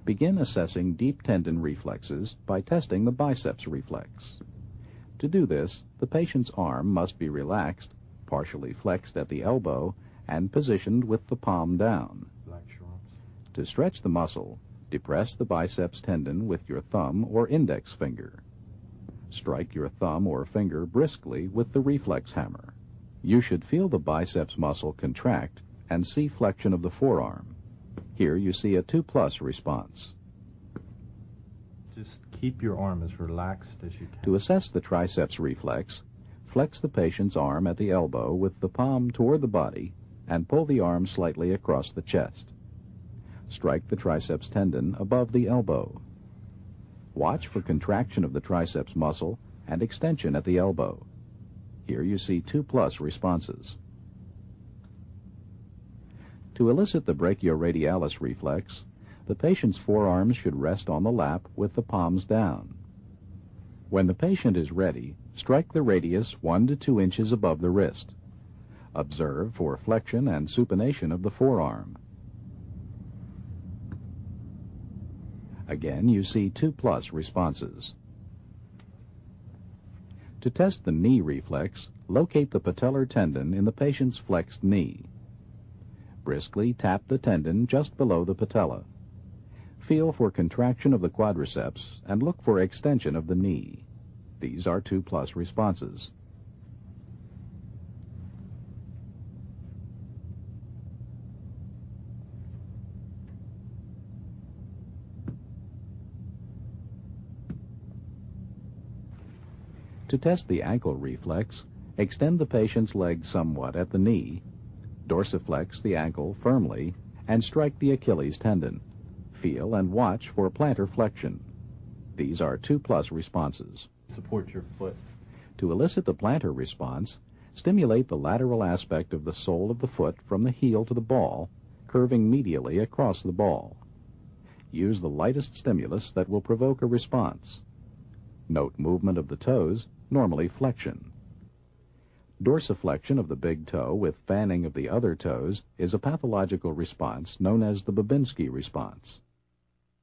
Begin assessing deep tendon reflexes by testing the biceps reflex. To do this, the patient's arm must be relaxed, partially flexed at the elbow, and positioned with the palm down. To stretch the muscle, depress the biceps tendon with your thumb or index finger. Strike your thumb or finger briskly with the reflex hammer. You should feel the biceps muscle contract and see flexion of the forearm. Here you see a 2+ response. Just keep your arm as relaxed as you can. To assess the triceps reflex, flex the patient's arm at the elbow with the palm toward the body and pull the arm slightly across the chest. Strike the triceps tendon above the elbow. Watch for contraction of the triceps muscle and extension at the elbow. Here you see 2+ responses. To elicit the brachioradialis reflex, the patient's forearms should rest on the lap with the palms down. When the patient is ready, strike the radius 1 to 2 inches above the wrist. Observe for flexion and supination of the forearm. Again, you see 2+ responses. To test the knee reflex, locate the patellar tendon in the patient's flexed knee. Briskly tap the tendon just below the patella. Feel for contraction of the quadriceps and look for extension of the knee. These are 2+ responses. To test the ankle reflex, extend the patient's leg somewhat at the knee, dorsiflex the ankle firmly, and strike the Achilles tendon. Feel and watch for plantar flexion. These are 2+ responses. Support your foot. To elicit the plantar response, stimulate the lateral aspect of the sole of the foot from the heel to the ball, curving medially across the ball. Use the lightest stimulus that will provoke a response. Note movement of the toes, normally flexion. Dorsiflexion of the big toe with fanning of the other toes is a pathological response known as the Babinski response.